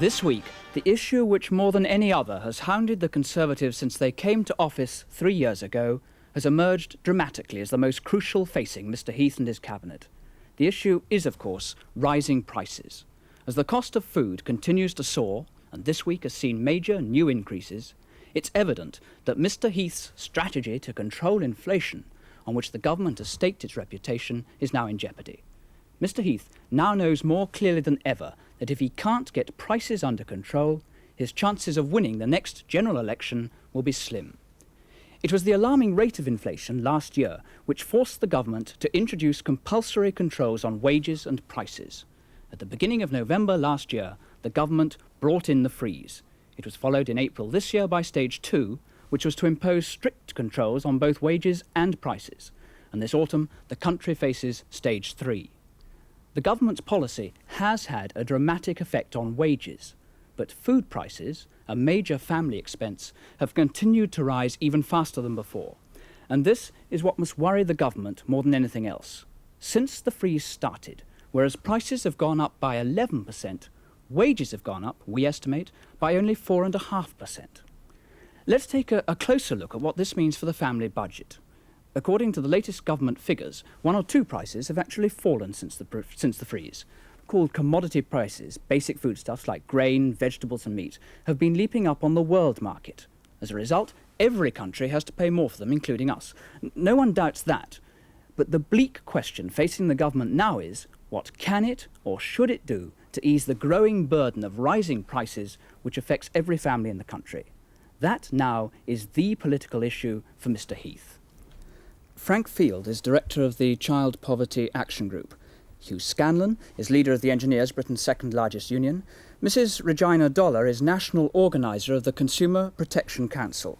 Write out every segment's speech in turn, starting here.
This week, the issue which more than any other has hounded the Conservatives since they came to office 3 years ago has emerged dramatically as the most crucial facing Mr. Heath and his cabinet. The issue is, of course, rising prices. As the cost of food continues to soar, and this week has seen major new increases, it's evident that Mr. Heath's strategy to control inflation, on which the government has staked its reputation, is now in jeopardy. Mr. Heath now knows more clearly than ever that if he can't get prices under control, his chances of winning the next general election will be slim. It was the alarming rate of inflation last year which forced the government to introduce compulsory controls on wages and prices. At the beginning of November last year, the government brought in the freeze. It was followed in April this year by Stage 2, which was to impose strict controls on both wages and prices. And this autumn, the country faces Stage 3. The government's policy has had a dramatic effect on wages, but food prices, a major family expense, have continued to rise even faster than before. And this is what must worry the government more than anything else. Since the freeze started, whereas prices have gone up by 11%, wages have gone up, we estimate, by only 4.5%. Let's take a closer look at what this means for the family budget. According to the latest government figures, one or two prices have actually fallen since the freeze. Called commodity prices, basic foodstuffs like grain, vegetables and meat have been leaping up on the world market. As a result, every country has to pay more for them, including us. No one doubts that. But the bleak question facing the government now is, what can it or should it do to ease the growing burden of rising prices which affects every family in the country? That now is the political issue for Mr. Heath. Frank Field is director of the Child Poverty Action Group. Hugh Scanlon is leader of the Engineers, Britain's second largest union. Mrs. Regina Dollar is national organiser of the Consumer Protection Council.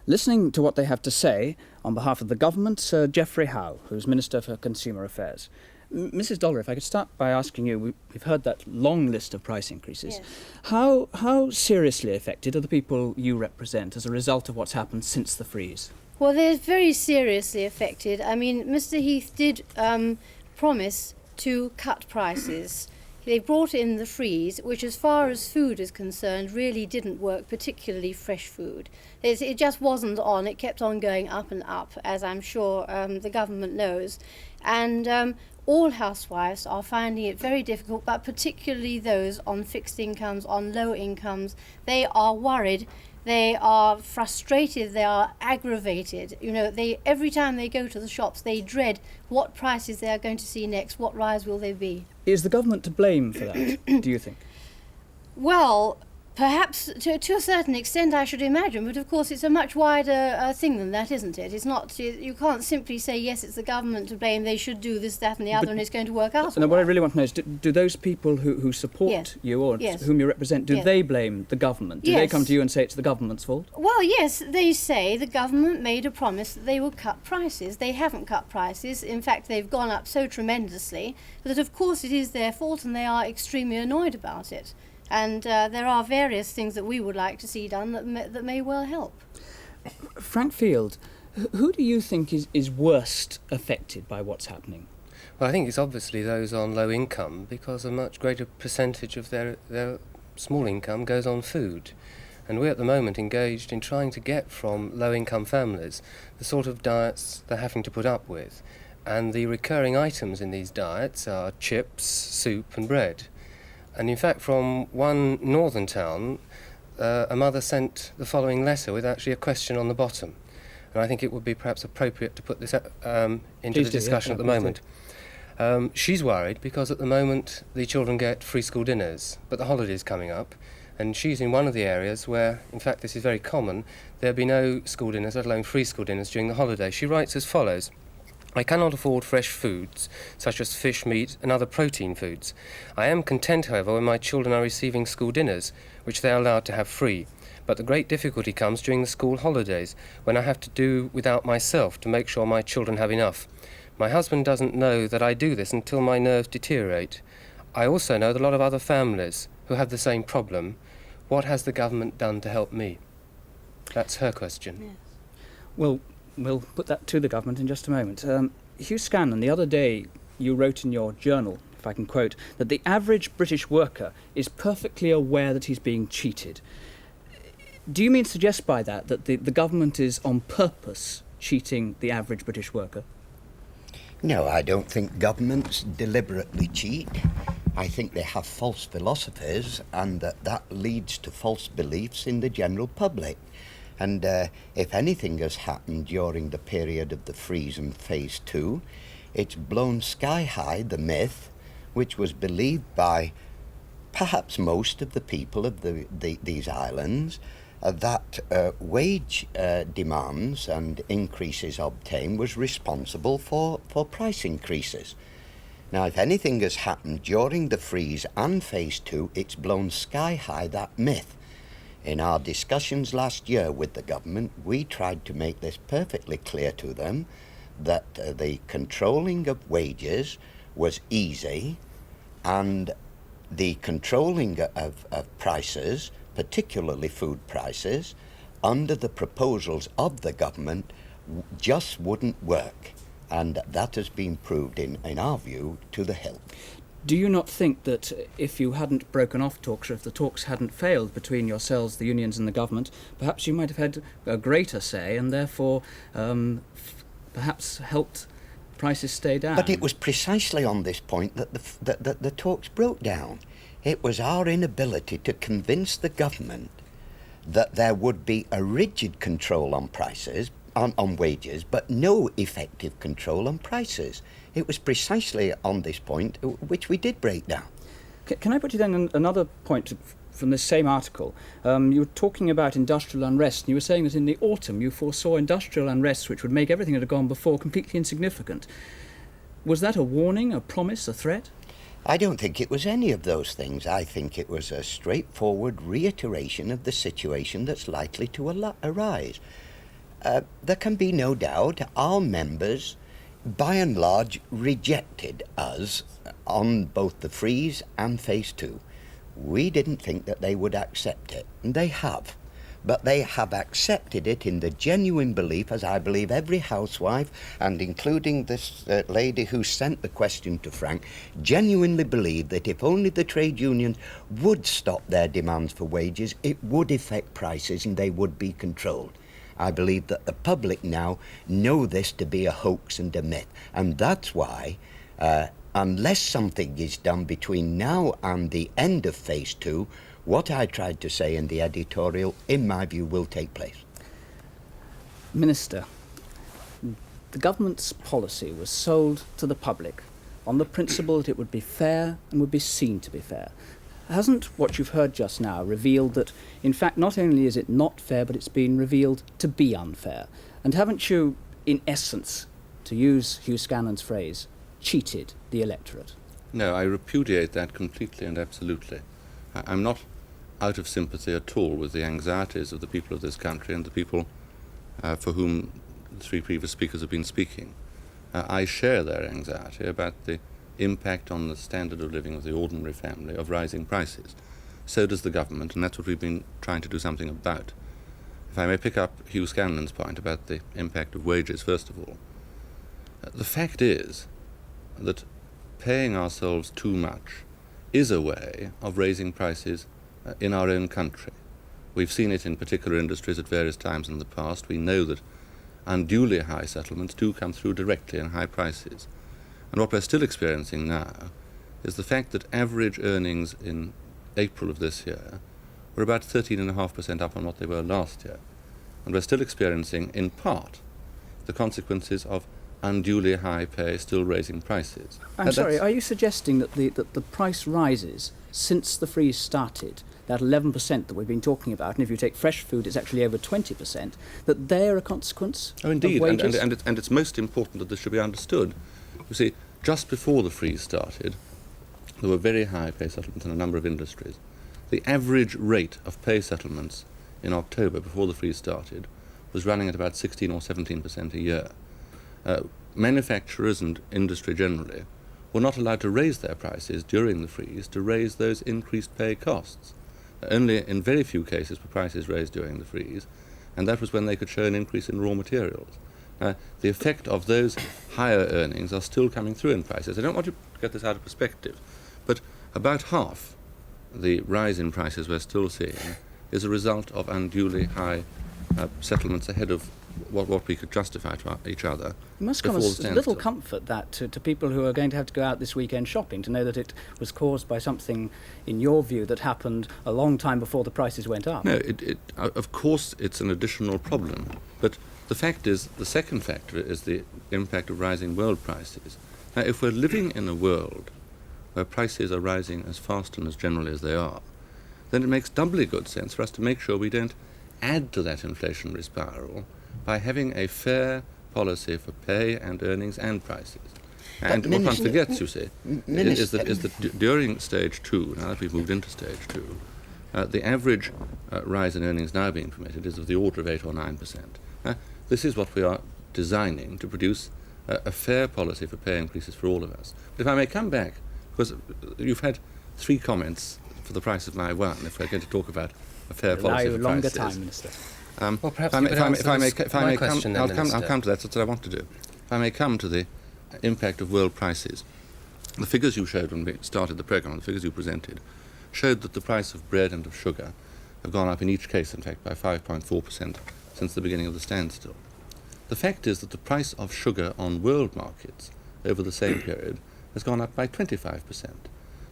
Listening to what they have to say, on behalf of the government, Sir Geoffrey Howe, who's Minister for Consumer Affairs. Mrs. Dollar, if I could start by asking you, we've heard that long list of price increases. Yes. How seriously affected are the people you represent as a result of what's happened since the freeze? Well, they're very seriously affected. I mean, Mr. Heath did promise to cut prices. They brought in the freeze, which as far as food is concerned really didn't work, particularly fresh food. It just wasn't on. It kept on going up and up, as I'm sure the government knows. And all housewives are finding it very difficult, but particularly those on fixed incomes, on low incomes. They are worried. They are frustrated, they are aggravated. You know, every time they go to the shops, they dread what prices they are going to see next, what rise will they be. Is the government to blame for that, do you think? Well, perhaps to a certain extent, I should imagine, but of course it's a much wider thing than that, isn't it? It's not, you can't simply say, yes, it's the government to blame, they should do this, that and the other, and it's going to work out. And what I really want to know is, do those people who support Yes. you or Yes. whom you represent, do Yes. they blame the government? Do they Yes. come to you and say it's the government's fault? Well, yes, they say the government made a promise that they would cut prices. They haven't cut prices. In fact, they've gone up so tremendously that, of course, it is their fault and they are extremely annoyed about it. And there are various things that we would like to see done that may well help. Frank Field, who do you think is worst affected by what's happening? Well, I think it's obviously those on low income, because a much greater percentage of their small income goes on food. And we're at the moment engaged in trying to get from low income families the sort of diets they're having to put up with. And the recurring items in these diets are chips, soup and bread. And in fact, from one northern town, a mother sent the following letter with actually a question on the bottom. And I think it would be perhaps appropriate to put this into the discussion at the moment. She's worried because at the moment the children get free school dinners, but the holiday's coming up, and she's in one of the areas where, in fact, this is very common, there'll be no school dinners, let alone free school dinners during the holiday. She writes as follows: I cannot afford fresh foods, such as fish, meat and other protein foods. I am content, however, when my children are receiving school dinners, which they are allowed to have free. But the great difficulty comes during the school holidays, when I have to do without myself to make sure my children have enough. My husband doesn't know that I do this until my nerves deteriorate. I also know that a lot of other families who have the same problem. What has the government done to help me? That's her question. Yes. Well, we'll put that to the government in just a moment. Hugh Scanlon, the other day you wrote in your journal, if I can quote, that the average British worker is perfectly aware that he's being cheated. Do you mean to suggest by that the government is on purpose cheating the average British worker? No, I don't think governments deliberately cheat. I think they have false philosophies, and that leads to false beliefs in the general public. And if anything has happened during the period of the freeze and phase 2, it's blown sky high the myth, which was believed by perhaps most of the people of these islands, that wage demands and increases obtained was responsible for price increases. Now, if anything has happened during the freeze and phase 2, it's blown sky high that myth. In our discussions last year with the government, we tried to make this perfectly clear to them that the controlling of wages was easy, and the controlling of prices, particularly food prices, under the proposals of the government just wouldn't work. And that has been proved, in our view, to the hilt. Do you not think that if you hadn't broken off talks, or if the talks hadn't failed between yourselves, the unions and the government, perhaps you might have had a greater say and therefore perhaps helped prices stay down? But it was precisely on this point that the talks broke down. It was our inability to convince the government that there would be a rigid control on prices, on wages, but no effective control on prices. It was precisely on this point which we did break down. Can I put you then on another point from this same article? You were talking about industrial unrest, and you were saying that in the autumn you foresaw industrial unrest which would make everything that had gone before completely insignificant. Was that a warning, a promise, a threat? I don't think it was any of those things. I think it was a straightforward reiteration of the situation that's likely to arise. There can be no doubt our members, by and large, rejected us on both the freeze and phase 2. We didn't think that they would accept it, and they have. But they have accepted it in the genuine belief, as I believe every housewife, and including this lady who sent the question to Frank, genuinely believe that if only the trade unions would stop their demands for wages, it would affect prices and they would be controlled. I believe that the public now know this to be a hoax and a myth, and that's why, unless something is done between now and the end of phase 2, what I tried to say in the editorial, in my view, will take place. Minister, the government's policy was sold to the public on the principle that it would be fair and would be seen to be fair. Hasn't what you've heard just now revealed that, in fact, not only is it not fair, but it's been revealed to be unfair? And haven't you, in essence, to use Hugh Scanlon's phrase, cheated the electorate? No, I repudiate that completely and absolutely. I'm not out of sympathy at all with the anxieties of the people of this country and the people for whom the three previous speakers have been speaking. I share their anxiety about the impact on the standard of living of the ordinary family of rising prices. So does the government, and that's what we've been trying to do something about. If I may pick up Hugh Scanlon's point about the impact of wages, first of all. The fact is that paying ourselves too much is a way of raising prices in our own country. We've seen it in particular industries at various times in the past. We know that unduly high settlements do come through directly in high prices. And what we're still experiencing now is the fact that average earnings in April of this year were about 13.5% up on what they were last year. And we're still experiencing, in part, the consequences of unduly high pay still raising prices. I'm sorry, are you suggesting that the price rises since the freeze started, that 11% that we've been talking about, and if you take fresh food it's actually over 20%, that they're a consequence Oh, indeed, of wages? and it's most important that this should be understood. You see, just before the freeze started, there were very high pay settlements in a number of industries. The average rate of pay settlements in October, before the freeze started, was running at about 16 or 17% a year. Manufacturers and industry generally were not allowed to raise their prices during the freeze to raise those increased pay costs. Only in very few cases were prices raised during the freeze, and that was when they could show an increase in raw materials. the effect of those higher earnings are still coming through in prices. I don't want to get this out of perspective, but about half the rise in prices we're still seeing is a result of unduly high settlements ahead of what we could justify to each other. It must come before as the little standstill. comfort that to people who are going to have to go out this weekend shopping, to know that it was caused by something, in your view, that happened a long time before the prices went up. No, of course it's an additional problem, but the fact is, the second factor is the impact of rising world prices. Now, if we're living in a world where prices are rising as fast and as generally as they are, then it makes doubly good sense for us to make sure we don't add to that inflationary spiral by having a fair policy for pay and earnings and prices. And what one forgets, you see, is that during stage 2, now that we've moved into stage 2, the average rise in earnings now being permitted is of the order of 8 or 9%. This is what we are designing to produce a fair policy for pay increases for all of us. But if I may come back, because you've had 3 comments for the price of my one, if we're going to talk about a fair policy for longer prices. time, Minister. Well, perhaps you could answer my question then, I'll Minister. come to that. That's what I want to do. If I may come to the impact of world prices. The figures you showed when we started the programme, the figures you presented, showed that the price of bread and of sugar have gone up in each case, in fact, by 5.4% since the beginning of the standstill. The fact is that the price of sugar on world markets over the same period has gone up by 25%.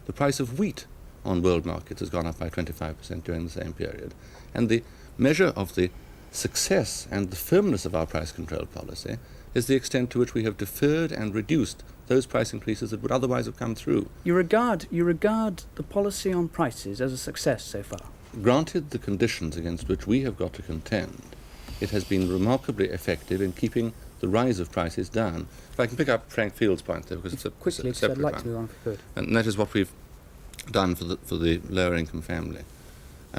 The price of wheat on world markets has gone up by 25% during the same period. And the measure of the success and the firmness of our price control policy is the extent to which we have deferred and reduced those price increases that would otherwise have come through. You regard the policy on prices as a success so far? Granted the conditions against which we have got to contend, it has been remarkably effective in keeping the rise of prices down. If I can pick up Frank Field's point there, because it's a Quickly, because separate I'd like one. to move on if we could. And that is what we've done for the lower income family.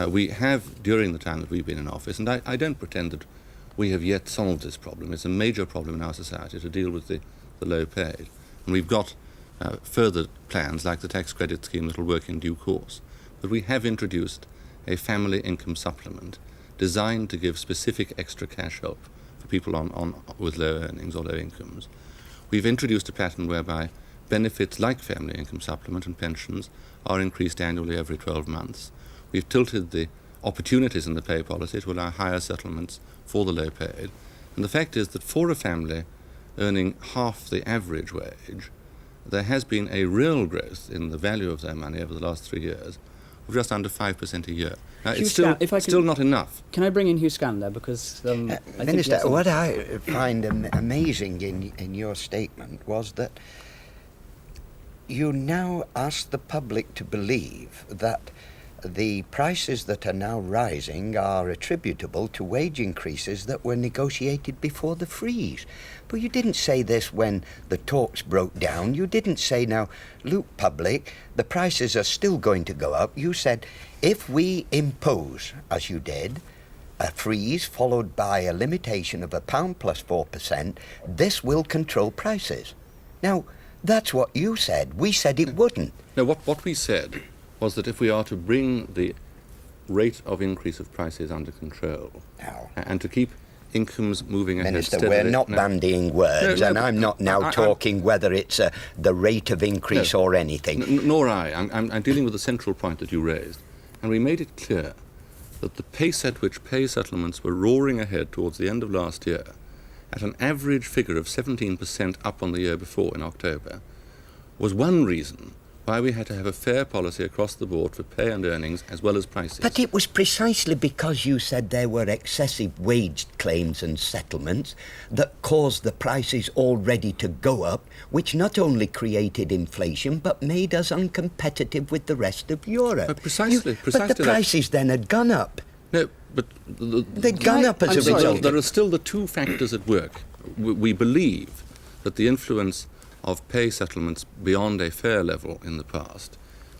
We have, during the time that we've been in office, and I don't pretend that we have yet solved this problem. It's a major problem in our society to deal with the low paid. And we've got further plans like the tax credit scheme that will work in due course. But we have introduced a family income supplement designed to give specific extra cash help for people with low earnings or low incomes. We've introduced a pattern whereby benefits like family income supplement and pensions are increased annually every 12 months. We've tilted the opportunities in the pay policy to allow higher settlements for the low paid. And the fact is that for a family earning half the average wage, there has been a real growth in the value of their money over the last 3 years of just under 5% a year. Now, it's still not enough. Can I bring in Hugh Scanlon there? Because I think Minister, what I find amazing in your statement was that you now ask the public to believe that the prices that are now rising are attributable to wage increases that were negotiated before the freeze. But you didn't say this when the talks broke down. You didn't say, now, look, public, the prices are still going to go up. You said, if we impose, as you did, a freeze followed by a limitation of £1 plus 4%, this will control prices. Now, that's what you said. We said it wouldn't. No, what we said was that if we are to bring the rate of increase of prices under control and to keep incomes moving ahead Minister, steadily... we're not bandying words, and I'm not now talking whether it's the rate of increase or anything. Nor I. I'm dealing with the central point that you raised. And we made it clear that the pace at which pay settlements were roaring ahead towards the end of last year, at an average figure of 17% up on the year before in October, was one reason why we had to have a fair policy across the board for pay and earnings as well as prices. But it was precisely because you said there were excessive wage claims and settlements that caused the prices already to go up, which not only created inflation but made us uncompetitive with the rest of Europe. Precisely But the prices then had gone up. No, but... They'd gone up as a result. There are still the two factors at work. We believe that the influence of pay settlements beyond a fair level in the past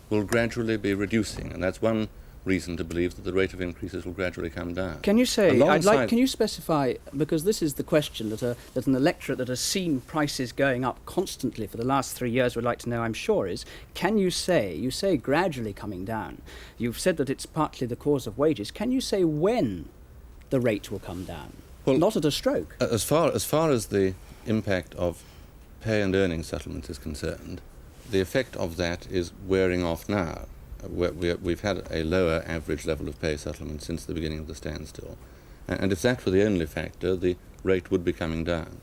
will gradually be reducing, and that's one reason to believe that the rate of increases will gradually come down. Can you say, can you specify, because this is the question that an electorate that has seen prices going up constantly for the last 3 years would like to know, I'm sure, is, can you say gradually coming down, you've said that it's partly the cause of wages, can you say when the rate will come down? Well, not at a stroke. As far as the impact of pay and earning settlements is concerned, the effect of that is wearing off now. We've had a lower average level of pay settlement since the beginning of the standstill. And if that were the only factor, the rate would be coming down.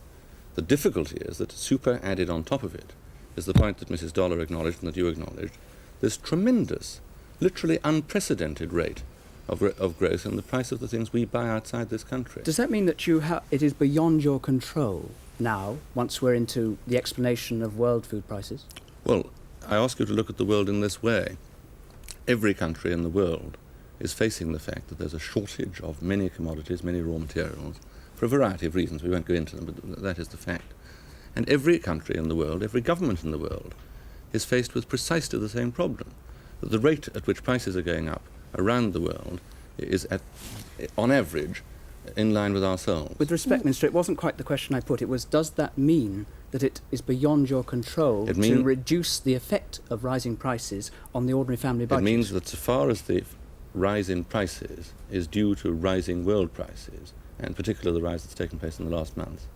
The difficulty is that super added on top of it is the point that Mrs. Dollar acknowledged and that you acknowledged, this tremendous, literally unprecedented rate of growth in the price of the things we buy outside this country. Does that mean that it is beyond your control now, once we're into the explanation of world food prices? Well, I ask you to look at the world in this way. Every country in the world is facing the fact that there's a shortage of many commodities, many raw materials, for a variety of reasons. We won't go into them, but that is the fact. And every country in the world, every government in the world, is faced with precisely the same problem. That the rate at which prices are going up around the world is, on average, in line with ourselves. With respect, Minister, it wasn't quite the question I put. It was, does that mean that it is beyond your control to reduce the effect of rising prices on the ordinary family budget? It means that so far as the rise in prices is due to rising world prices, and particularly the rise that's taken place in the last month,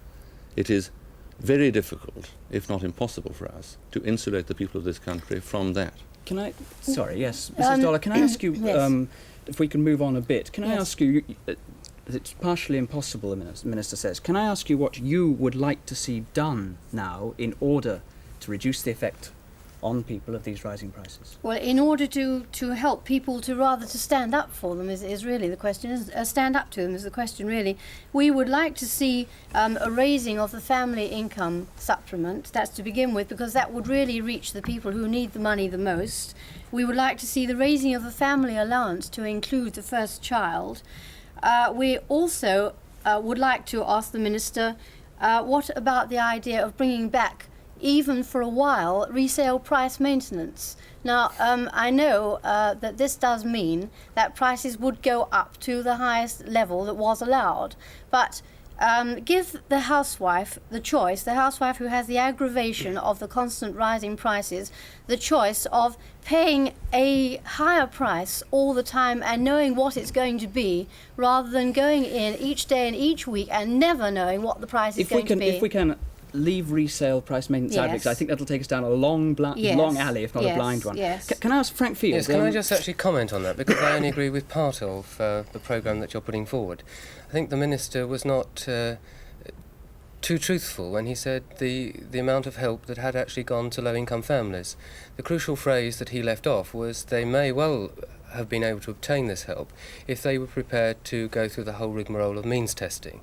it is very difficult, if not impossible for us, to insulate the people of this country from that. Can I... Sorry, yes. Mrs. Dollar, can I ask you, yes. If we can move on a bit, can I Yes. ask you, it's partially impossible, the Minister says, can I ask you what you would like to see done now in order to reduce the effect on people of these rising prices? Well, in order to help people to stand up for them is really the question. Stand up to them is the question, really. We would like to see a raising of the family income supplement. That's to begin with, because that would really reach the people who need the money the most. We would like to see the raising of the family allowance to include the first child. We also would like to ask the Minister, what about the idea of bringing back, even for a while, resale price maintenance? Now, I know that this does mean that prices would go up to the highest level that was allowed, but give the housewife the choice, the housewife who has the aggravation of the constant rising prices, the choice of paying a higher price all the time and knowing what it's going to be, rather than going in each day and each week and never knowing what the price is going to be. If we can leave resale price maintenance out, because I think that'll take us down a long alley, if not a blind one. Yes. Can I ask Frank Field? Yes, can I just actually comment on that, because I only agree with part of the programme that you're putting forward. I think the Minister was not too truthful when he said the amount of help that had actually gone to low-income families. The crucial phrase that he left off was they may well have been able to obtain this help if they were prepared to go through the whole rigmarole of means testing.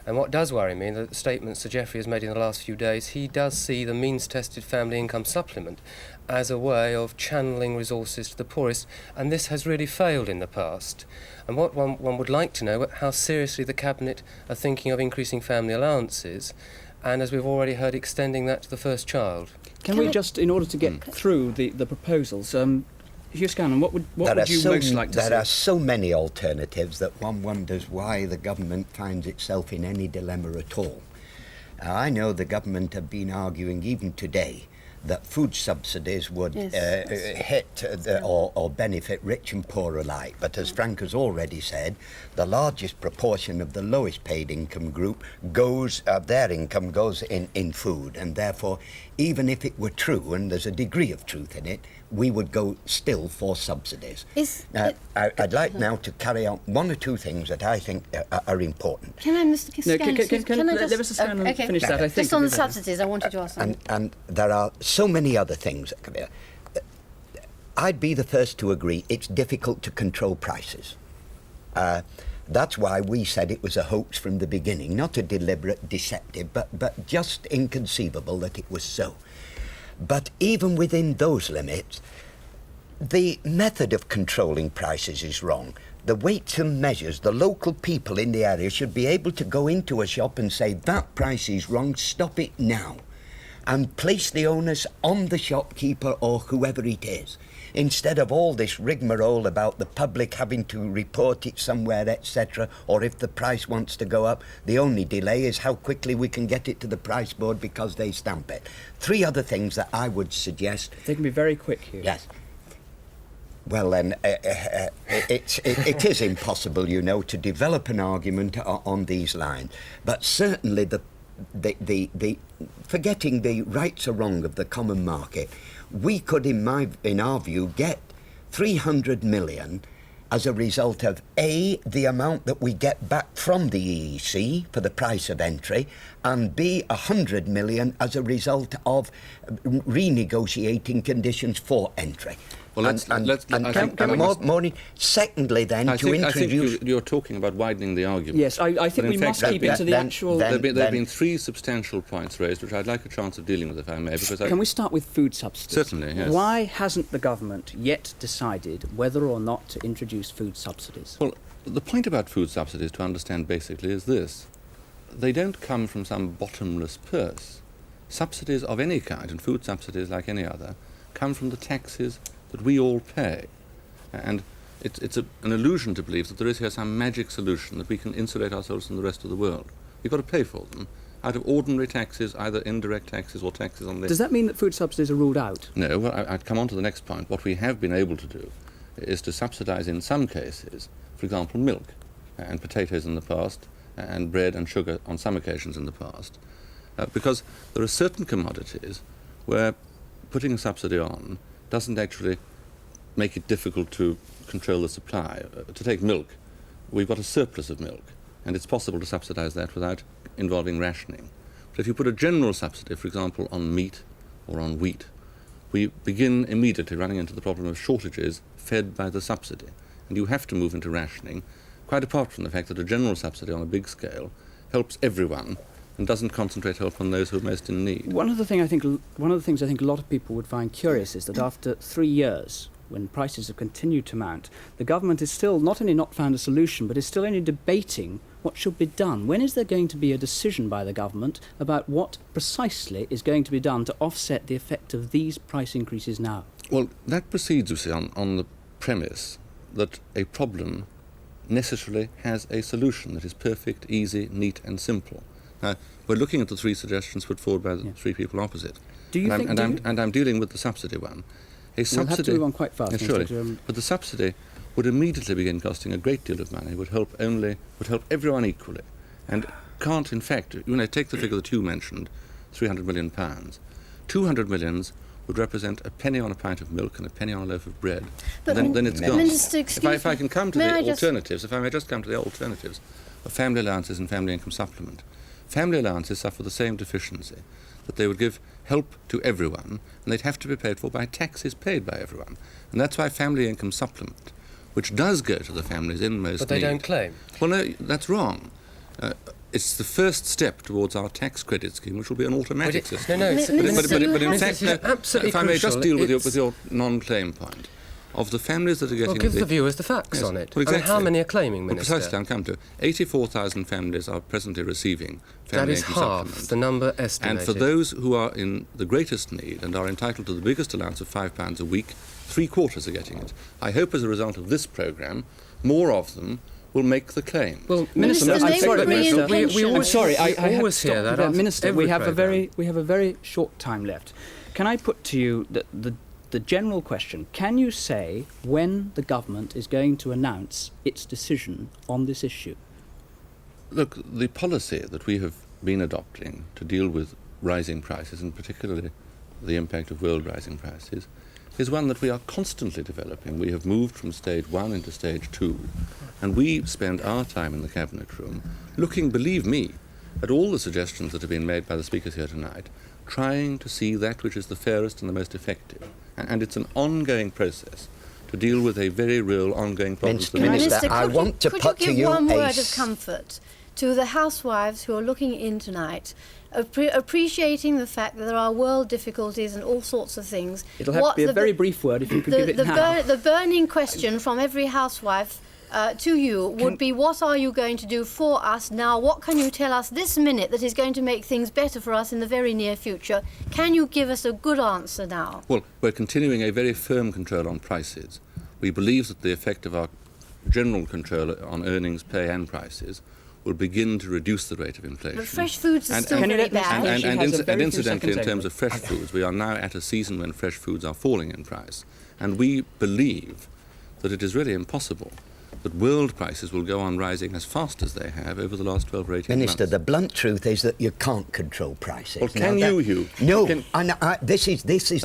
And what does worry me, the statement Sir Geoffrey has made in the last few days, he does see the means-tested family income supplement as a way of channeling resources to the poorest, and this has really failed in the past. And what one would like to know, how seriously the Cabinet are thinking of increasing family allowances, and as we've already heard, extending that to the first child. Can we just, in order to get through the proposals, Hugh Scanlon, what would you most like to see? There are so many alternatives that one wonders why the government finds itself in any dilemma at all. Now, I know the government have been arguing even today that food subsidies would hit or benefit rich and poor alike. But as Frank has already said, the largest proportion of the lowest paid income group their income goes in food, and therefore, even if it were true, and there's a degree of truth in it, we would go still for subsidies. I'd like now to carry on one or two things that I think are important. Can I, Mr. Scanlon, let Mr. Scanlon finish that? I think just on the subsidies, I wanted to ask something. And there are so many other things that come here. I'd be the first to agree it's difficult to control prices. That's why we said it was a hoax from the beginning, not a deliberate deceptive, but just inconceivable that it was so. But even within those limits, the method of controlling prices is wrong. The weights and measures, the local people in the area should be able to go into a shop and say, that price is wrong, stop it now, and place the onus on the shopkeeper or whoever it is, instead of all this rigmarole about the public having to report it somewhere, etc., or if the price wants to go up, the only delay is how quickly we can get it to the price board because they stamp it. Three other things that I would suggest. They can be very quick here. Yes. Well, then, it is impossible, you know, to develop an argument on these lines. But certainly the forgetting the rights or wrong of the common market, we could, in our view, get 300 million as a result of A, the amount that we get back from the EEC for the price of entry, and B, 100 million as a result of renegotiating conditions for entry. Well, secondly, then, I think you're talking about widening the argument. Yes, I think we must keep it to the actual... There have been three substantial points raised, which I'd like a chance of dealing with, if I may. Can we start with food subsidies? Certainly, yes. Why hasn't the government yet decided whether or not to introduce food subsidies? Well, the point about food subsidies, to understand basically, is this. They don't come from some bottomless purse. Subsidies of any kind, and food subsidies like any other, come from the taxes that we all pay. And it's an illusion to believe that there is here some magic solution that we can insulate ourselves from the rest of the world. We've got to pay for them out of ordinary taxes, either indirect taxes or taxes on the... Does that mean that food subsidies are ruled out? No, well, I'd come on to the next point. What we have been able to do is to subsidise in some cases, for example, milk and potatoes in the past, and bread and sugar on some occasions in the past, because there are certain commodities where putting a subsidy on doesn't actually make it difficult to control the supply. To take milk, we've got a surplus of milk, and it's possible to subsidise that without involving rationing. But if you put a general subsidy, for example, on meat or on wheat, we begin immediately running into the problem of shortages fed by the subsidy. And you have to move into rationing, quite apart from the fact that a general subsidy on a big scale helps everyone and doesn't concentrate help on those who are most in need. One of the things I think a lot of people would find curious is that after 3 years, when prices have continued to mount, the government is still not only not found a solution, but is still only debating what should be done. When is there going to be a decision by the government about what precisely is going to be done to offset the effect of these price increases now? Well, that proceeds, you see, on the premise that a problem necessarily has a solution that is perfect, easy, neat and simple. Now, we're looking at the three suggestions put forward by the three people opposite. And I'm dealing with the subsidy one. We'll have to move on quite fast. Yeah, surely. But the subsidy would immediately begin costing a great deal of money, would help everyone equally, and can't, in fact, take the figure that you mentioned, £300 million. 200 millions would represent a penny on a pint of milk and a penny on a loaf of bread. But then it's gone. Minister, If I can come to the alternatives, if I may just come to the alternatives of family allowances and family income supplement. Family allowances suffer the same deficiency, that they would give help to everyone, and they'd have to be paid for by taxes paid by everyone. And that's why family income supplement, which does go to the families in most But they don't claim. Well, no, that's wrong. It's the first step towards our tax credit scheme, which will be an automatic system. No, Minister, but in fact, absolutely if I may just crucial. deal with your non-claim point. Of the families that are getting... Well, give the viewers the facts on it. Well, exactly. How many are claiming, Minister? Precisely, I'll come to. 84,000 families are presently receiving family income supplement. That is half the number estimated. And for those who are in the greatest need and are entitled to the biggest allowance of £5 a week, 3/4 are getting it. I hope as a result of this programme, more of them will make the claim. Well, Minister, I'm sorry, Minister. We always, I always hear that. Minister, we have a very short time left. Can I put to you the general question? Can you say when the government is going to announce its decision on this issue? Look, the policy that we have been adopting to deal with rising prices, and particularly the impact of world rising prices, is one that we are constantly developing. We have moved from stage 1 into stage 2, and we spend our time in the Cabinet room looking, believe me, at all the suggestions that have been made by the speakers here tonight, trying to see that which is the fairest and the most effective. And it's an ongoing process to deal with a very real ongoing problem. Minister, I want to put to you could you give one word of comfort to the housewives who are looking in tonight, appreciating the fact that there are world difficulties and all sorts of things? It'll have to be a very brief word if you could give it now. The burning question from every housewife to you would be, what are you going to do for us now? What can you tell us this minute that is going to make things better for us in the very near future? Can you give us a good answer now? Well, we're continuing a very firm control on prices. We believe that the effect of our general control on earnings, pay and prices will begin to reduce the rate of inflation. But fresh foods are And- still and- Can you very let me bad. finish? She has a very few incidentally, in seconds terms only. of fresh foods, we are now at a season when fresh foods are falling in price, and we believe that it is really impossible that world prices will go on rising as fast as they have over the last 12 or 18 Minister, months. the blunt truth is that you can't control prices. Well, can Now you, Hugh? No, Can- and this is the that's the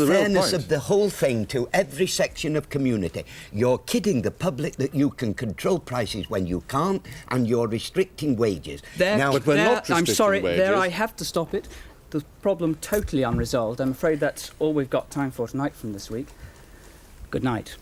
real unfairness point. of the whole thing to every section of community. You're kidding the public that you can control prices when you can't, and you're restricting wages. There, But we're there, not I'm restricting sorry, wages. there I have to stop it. The problem totally unresolved. I'm afraid that's all we've got time for tonight from this week. Good night.